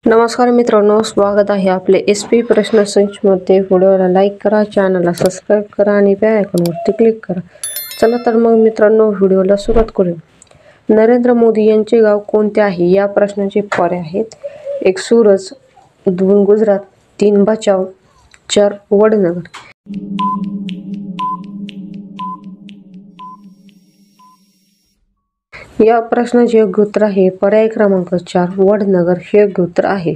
नमस्कार मित्रांनो, स्वागत आहे आपले SP प्रश्नसंचमध्ये। व्हिडिओला लाईक करा, चॅनलला सबस्क्राईब करा आणि बेल आयकॉनवरती क्लिक करा। चला तर मग मित्रांनो, व्हिडिओला सुरुवात करूया। नरेंद्र मोदी यांचे गाव कोणते आहे? या प्रश्नाचे पर्याय आहेत: 1 सूरज, 2 गुजरात, 3 भचाऊ, 4 वडनगर। या प्रश्नाचे योग्य उत्तर आहे पर्याय क्रमांक 4 वडनगर हे योग्य उत्तर आहे।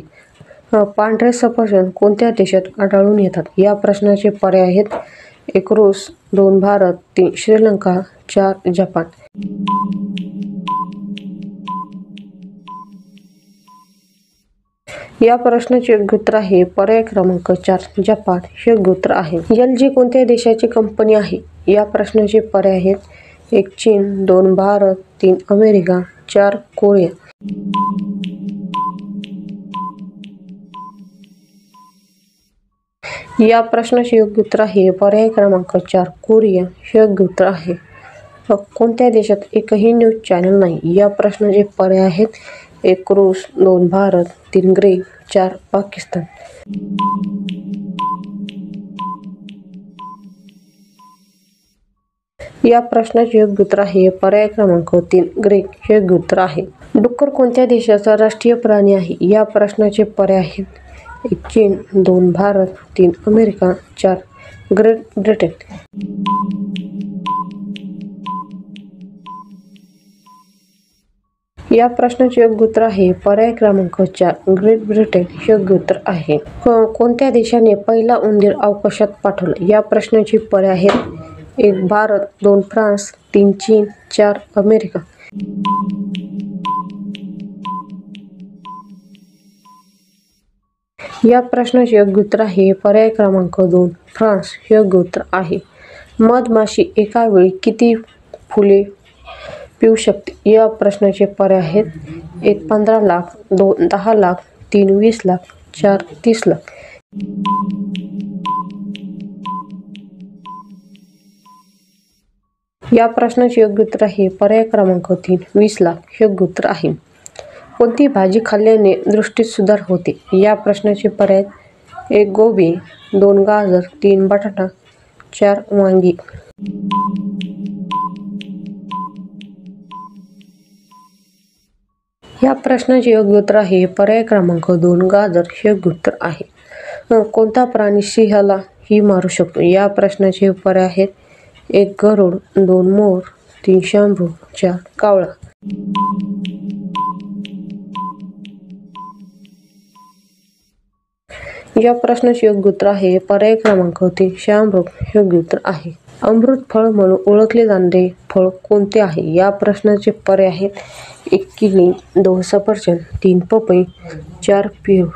पांढरे सफरचंद कोणत्या देशात आढळून येतात? या प्रश्नाचे पर्याय आहेत: 1 रूस, 2 भारत, 3 श्रीलंका, 4 जपान। या प्रश्नाचे योग्य उत्तर आहे पर्याय क्रमांक 4 जपान हे योग्य उत्तर आहे। LG कोणत्या देशाची कंपनी आहे? या प्रश्नाचे पर्याय आहेत: 1 चीन, 2 भारत, 3 अमेरिका, 4 कोरिया। या प्रश्नाचे योग्य उत्तर आहे पर्याय क्रमांक 4 कोरिया हे योग्य उत्तर आहे। कोणत्या देशात एकही न्यूज चॅनल नाही? या प्रश्नाचे पर्याय आहेत: 1 रूस, 2 भारत, 3 ग्रीक, 4 पाकिस्तान। या प्रश्नाचे योग्य उत्तर आहे पर्याय क्रमांक 3 ग्रीक हे योग्य उत्तर आहे। डुक्कर कोणत्या देशाचा राष्ट्रीय प्राणी आहे? या प्रश्नाचे पर्याय आहेत: 1 चीन, 2 भारत, 3 अमेरिका, 4 ग्रेट ब्रिटन। या प्रश्नाचे योग्य उत्तर आहे पर्याय क्रमांक 4 ग्रेट ब्रिटन हे योग्य उत्तर आहे। कोणत्या देशाने पहिला उंदीर अवकाशात पाठवला? या प्रश्नाचे पर्याय आहेत: 1 भारत, 2 फ्रान्स, 3 चीन, 4 अमेरिका। या प्रश्नाचे योग्य उत्तर आहे पर्याय क्रमांक 2 फ्रान्स हे योग्य उत्तर आहे। मधमाशी एका वेळी किती फुले पिऊ शकते? या प्रश्नाचे पर्याय आहेत: 1 15 लाख, 2 10 लाख, 3 20 लाख, 4 30 लाख। या प्रश्नाचे योग्य उत्तर आहे पर्याय क्रमांक 3 20 लाख हे योग्य उत्तर आहे। कोणती भाजी खाल्ल्याने दृष्टीत सुधार होते? या प्रश्नाचे पर्याय: 1 गोबी, 2 गाजर, 3 बटाटा, 4 वांगी। या प्रश्नाचे योग्य उत्तर आहे पर्याय क्रमांक 2 गाजर हे योग्य उत्तर आहे। कोणता प्राणी सिंहाला ही मारू शकतो? या प्रश्नाचे पर्याय आहेत: 1 गरुड, 2 मोर, 3 शांभू, 4 कावळा। या प्रश्नाचे योग्य उत्तर आहे पर्याय क्रमांक 3 शांभू हे योग्य उत्तर आहे। अमृत फळ म्हणून ओळखले जाणारे फळ कोणते आहे? या प्रश्नाचे पर्याय आहेत: 1 किवी, 2 सफरचंद, 3 पपई, 4 पेरू।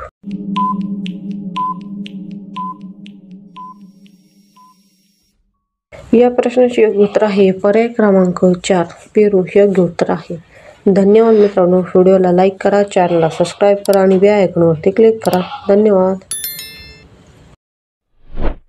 या प्रश्नाचे योग्य उत्तर आहे पर्याय क्रमांक 4 पेरू हे योग्य उत्तर आहे। धन्यवाद मित्रांनो, व्हिडिओला लाईक करा, चॅनलला सबस्क्राईब करा आणि बेल आयकॉनवरती क्लिक करा। धन्यवाद।